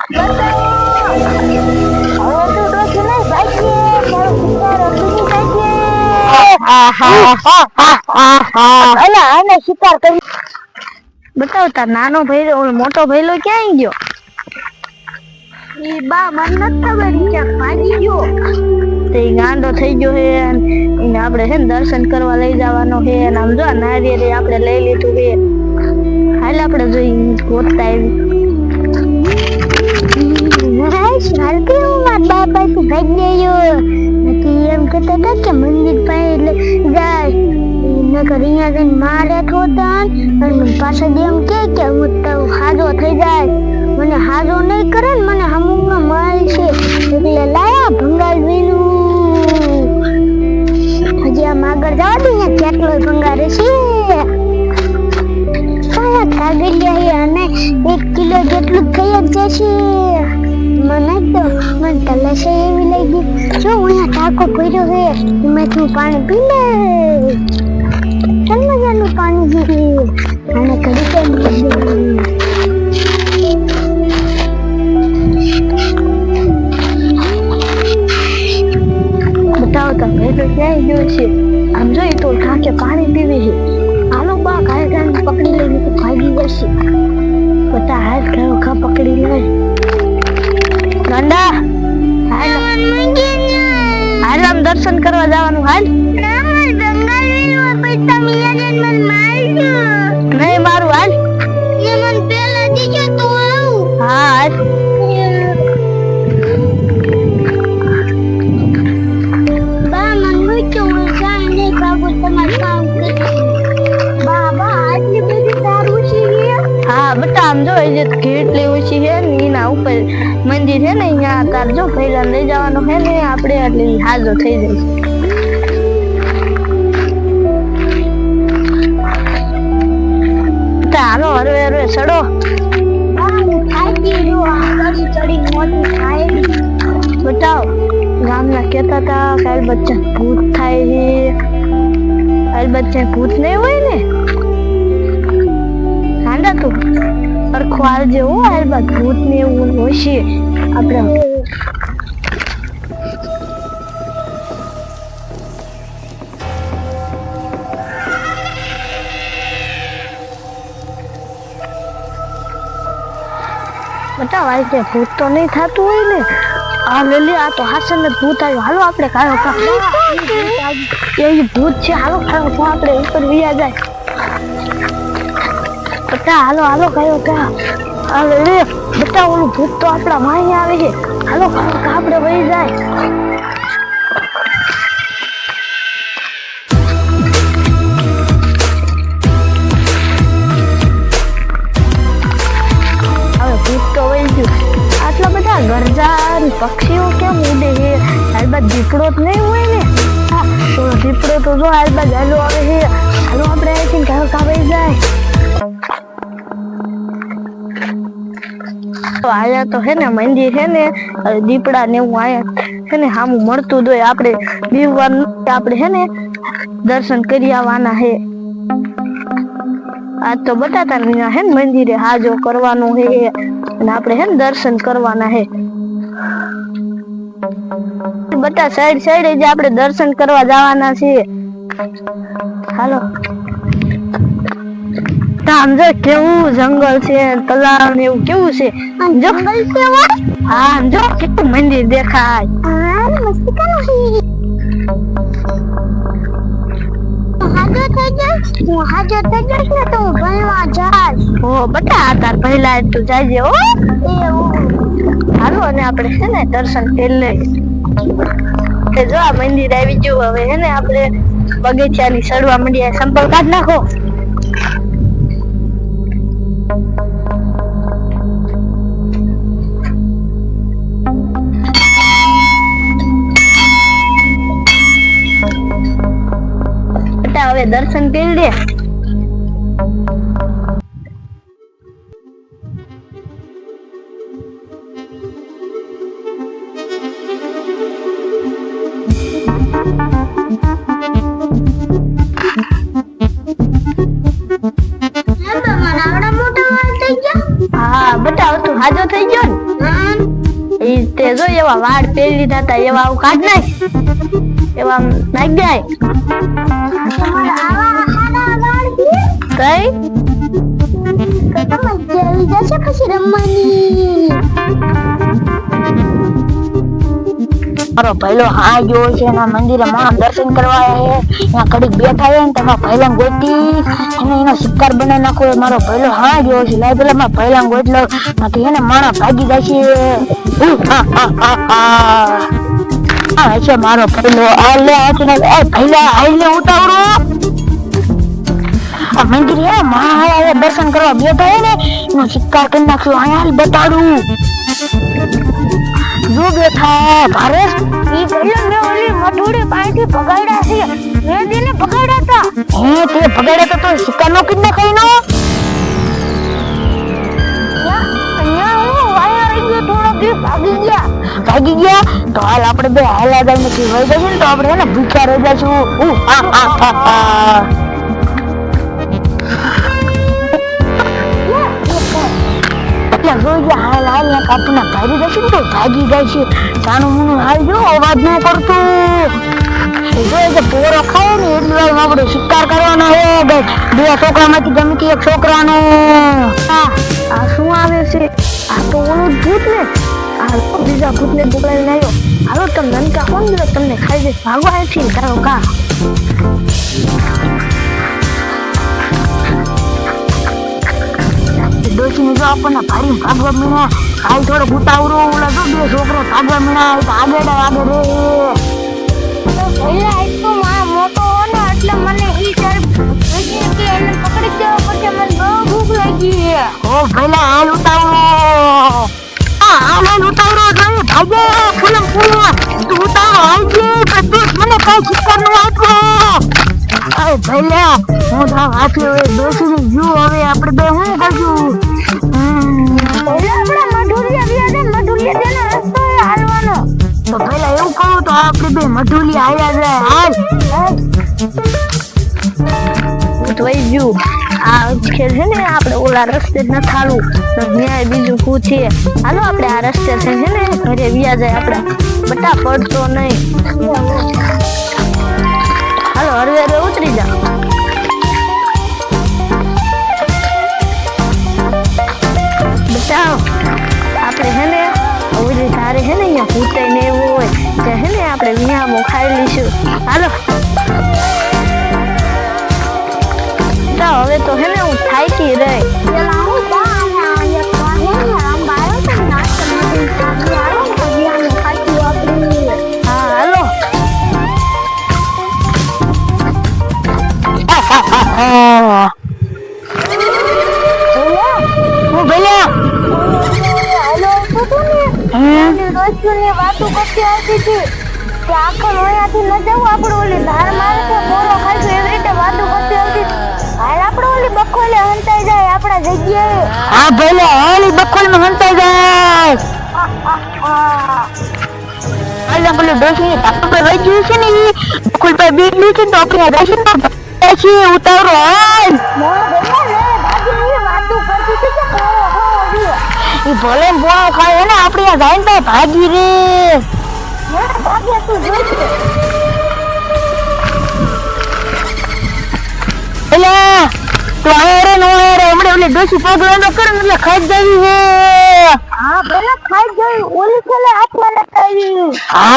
શિકાર કરી બતાવ તાર નાનો ભાઈ મોટો ભાઈલો ક્યાં ગયો? ઈ બા મને નથી ખબર ક્યાં ભાગી ગયો. તે ગાંડો થઈ ગયો હે એને આપણે હે દર્શન કરવા લઈ જવાનો હે અને આમ જો નારિયેળ આપણે લઈ લીધું હે. હાલ આપણે જોઈ ગોતતા આવી. શાંતિ માર બાપા થી ભાગી ગયો નથી એમ કહેતા હતા કે મંદિર પાસે જાય નકર અહીંયા જઈને મારે થોતા અને પાછળ એમ કે હું તો હાજો થઈ જાય. મને હાજો નહીં કરે ને મને હમુંગનો માલ છે એટલે લાયા ભંગાર વીનું. હજી આમ આગળ જવા દે ને કેટલો ભંગાર છે. કાગળિયા હે અને 1 કિલો જેટલું થઈ જ જશે. મને તલસે એવી લઈ ગઈ. જો અહીંયા ટાંકો ભર્યો છે એમાંથી પાણી પી લે. મજાનું પાણી છે અને ઘડી કેમ બતાવો તમે તો ક્યાંય ગયો છે. આમ જોઈ તો ઠાકે પાણી પીવે છે. હાલો બા કાંઈ પકડી લઈને તો ભાગી જશે. બધા હાથ ખા પકડી લે. ગાંડા હાલ આમ દર્શન કરવા જવાનું. હાલ નહીં મારું હાલ. હા હાલ. હા બટા આમ જો કેટલી ઓછી છે ને એના ઉપર મંદિર છે ને અહીંયા તાર જો પહેલા લઈ જવાનું છે ને આપણે એટલે હાજો થઈ જાય. હાલો હરવે હરવે ચડો. બતાવ ગામના કેતા હતા કાલ બચ્ચા ભૂત થાય છે. કાલ બચ્ચા ભૂત નહીં હોય ને ખાંડા તું સરખો આવજે હો. હાલ બાદ ભૂત ને એવું હોશે આપણે. બતાવ આ જે ભૂત તો નહીં થતું હોય ને. આ લેલી આ તો હાસન ને ભૂત આવ્યું. હાલો આપણે કાયો એ ભૂત છે. હાલો કાયો આપણે ઉપર વિયા જાય. બટા હાલો હાલો કાયો કા હાલો રે બટા ઓલું ભૂત તો આપણા માહી આવે છે. હાલો કાયો આપણે વહી જાય. આટલા બધા ગરજા પક્ષીઓ કેમ ઉડે છે? હાલબાદ દીપડો જ નહીં હોય ને. હા તો દીપડો તો જો હાલબાદ હાલો આવે છે. હાલો આપણે અહીંથી ઘર કાવાઈ જાય. આયા તો હે ને મંદિર છે ને દીપડા ને એવું આયા છે ને સામું મળતું જ હોય. આપણે બીવવાનું આપણે છે ને દર્શન કરી આવવાના છે. આજ તો બટાટા હે ને મંદિરે હાજો કરવાનું છે અને આપણે હે ને દર્શન કરવાના હે. બટા સાઈડ સાઈડ જ આપણે દર્શન કરવા જવાના છીએ. હાલો આમ જો કેવું જંગલ છે તલાવ ને એવું કેવું છે. જો હા આમ જો કેટલું મંદિર દેખાય. હાજો થઈ જઈશ ને તો ભણવા જાય. ઓ બટા તાર પહેલા તું જાજે હો. હાલો અને આપણે છે ને દર્શન કરી લઈએ. જો આ મંદિર આવી ગયું. હવે છે ને આપણે બગીચાની ચડવા માંડીએ. સંપલ કાઢ નાખો. હવે દર્શન કરી લે. હા બતાવ તું હાજો થઈ ગયો ને. તે જો એવા વાળ પહેરી લીધા હતા એવા આવું કાઢ નાખ એવા નાખ જાય તમારા આવા હારા વાળ છે કઈ તો તમે જઈ જશે પછી રમવાની મારો પહેલો હા ગયો છે એના મંદિરે માં દર્શન કરવા ત્યાં કડીક બેઠા હોય ને તમારા પહેલા ગોતી એને એનો શિકાર બનાવી નાખો મારો પહેલો હા ગયો છે લાઈ પેલા મારા પહેલા ગોતલો નથી એને મારા ભાગી જાય છે છે મારો પહેલો આ લે આ પહેલા આઈને ઉતાવળો આ મંદિર હે મહારાજે દર્શન કરવા બેઠા હે ને એનો શિકાર કરી નાખ્યો અહીંયા બતાડું જો બેઠા ભારત ઈ પહેલા મે ઓલી મઠોડી પાઈથી ભગાડ્યા છે મે દિને ભગાડ્યા હતા હે તે ભગાડ્યા તો શિકાર નો કિડને કઈનો અહીંયા હું વાયા રહી ગયો થોડો દી ભાગી ગયા તો હાલ આપણે બે હાલા જાય નથી વઈ જશું ને તો આપણે એને ભૂખ્યા રહી જશું હાલ ને કાપના ભાગી જશે ને તો ભાગી જાય છે જાનું મુનું હાલ જો અવાજ ન કરતો જો પોરો ખાય ને એટલી વાર આપણે શિકાર કરવાનો હે બે છોકરામાંથી ગમે તે એક છોકરાનો આ શું આવે છે આ તો ઓલું ભૂત ને આ બીજા ભૂતને પકડાવીને આવ્યો હાલો તમે નનકા કોણ તમને ખાઈ દે ભાગો અહીંથી તારો કા ડોશીને જો આપણને ભારી ભાગવા મીણા હાલ થોડો ઉતાવળો ઓલા જો બે છોકરા ભાગવા મીણા આગળ રે પહેલા એક તો મોટો હો ને એટલે મને ઈ ડર કે એને પકડી દેવો પડશે મને બહુ ભૂખ લાગી ઓ પહેલા હાલ ઉતાવળો હાલ ઉતાવળો જોઈએ ભાગો ફૂલમ તું ઉતાવળો હાલ જે બધું મને કઈ શિકાર નું આપ્યો અરે પહેલા હું તો આપ્યો એ ડોશીને જો હવે આપણે બે શું કરશું તો પહેલા એવું કહું તો આપણે બે મધુલી આવ્યા જાય હાલ જોઈ ગયું આ ખેલ છે ને આપણે ઓલા રસ્તે જ ન થાલું તો ન્યાય બીજું શું છે હાલો આપણે આ રસ્તે છે ને ઘરે વ્યા જાય આપણે બટા પડતો નહીં હાલો હરવે હરવે ઉતરી જા બચાવ આપણે છે ને ઓલી ધારે છે ને અહીંયા ભૂતાઈ ને એવું હોય ત્યાં છે ને આપણે વિહામો ખાઈ લઈશું હાલો તો હવે તો છે ને હું થાકી રહી હા હાલો વાતો કરતી આવતી હતી કે આખો અહીંયાથી ન જવું આપણે ઓલી ધાર મારે છે બોલો ખાઈશું એવી રીતે વાતો કરતી આવતી હાલ આપણે ઓલી બખોલે હંતાઈ જાય આપણા જગ્યાએ હા ભલે ઓલી બખોલ માં હંતાઈ જાય આલા બોલે ડોસી તાપ પર રહી ગયું છે ને ઈ બખોલ પર બેઠું છે તો આપણે રાશન પર છે ઉતારો હાલ ઈ ભલે બોલ ખાય ને આપણે આ જાય ને ભાગી રે એલા તો આરે નો આરે હમણે ઓલી ડોસી પગલાનો કરે એટલે ખાઈ જવી છે હા પેલા ખાઈ ગઈ ઓલી છેલે હાથમાં લગાવી હા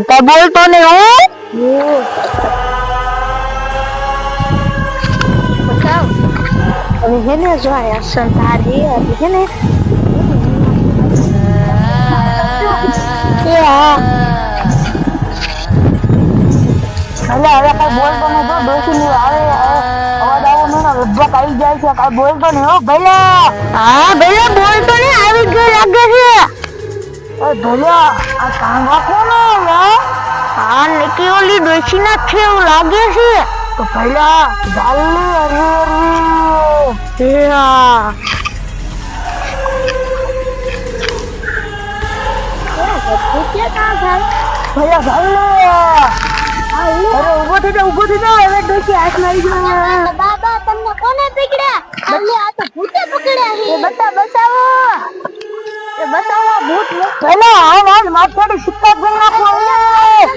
તો બોલતો ને હું બતાવ હવે હેને જો આ સંતાર હે અભી હેને હવે કઈ બોલતો ને જો ડોસી ની આવે અવાજ આવો ને લગભગ આવી જાય છે કઈ બોલતો ને હો ભલા હા ભલા બોલતો ને આવી ગયો લાગે છે ઓ ભલા આ કાંગા કોનો હા નકી ઓલી ડોસી ના છે એવું લાગે છે તો ભલા જાલી અરે ભલા ભાઈ અરે ઉભો થઈ જા હવે ડોસી હાથ મારી ગયો બાબા તમને કોને પકડ્યા અમને આ તો ભૂતે પકડ્યા છે એ બતાવો એ બતાવો ભૂત પેલા હાલ માથે શિકાર કરી નાખો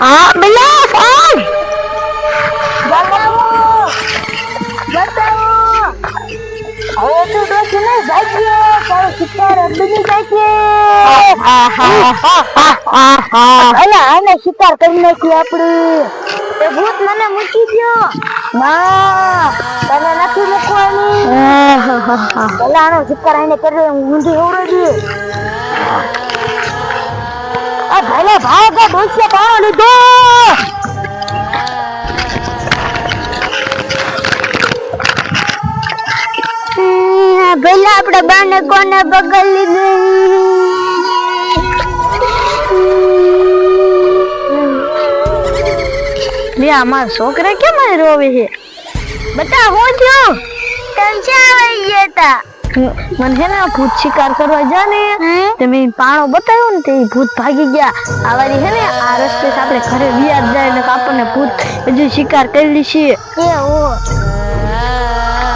હા બેલા ફોન બતાવો હવે તો ડોસી ને જાગીએ તારો શિકાર અડધી જાગીએ અલા આને શિકાર કરી નાખ્યો આપણે એ ભૂત મને મૂકી દ્યો ના તને નથી મૂકવાની પેલા આનો શિકાર આને કરે ઊંધી એવડો દે આ ભલે ભાગ ડોસી પાણો લીધો પેલા આપડે બાને કોને બગલ લીધું લે અમાર છોકરા કેમ રોવે છે બતા હું થયું તમ ચા આવી ગયા તા મને હે ને ભૂત શિકાર કરવા જા ને તમે પાણો બતાવ્યો ને તે ભૂત ભાગી ગયા આવારી હે ને આ રસ્તે આપણે ઘરે વિયાર જાય ને આપણને ભૂત હજુ શિકાર કરી લેશે એ ઓ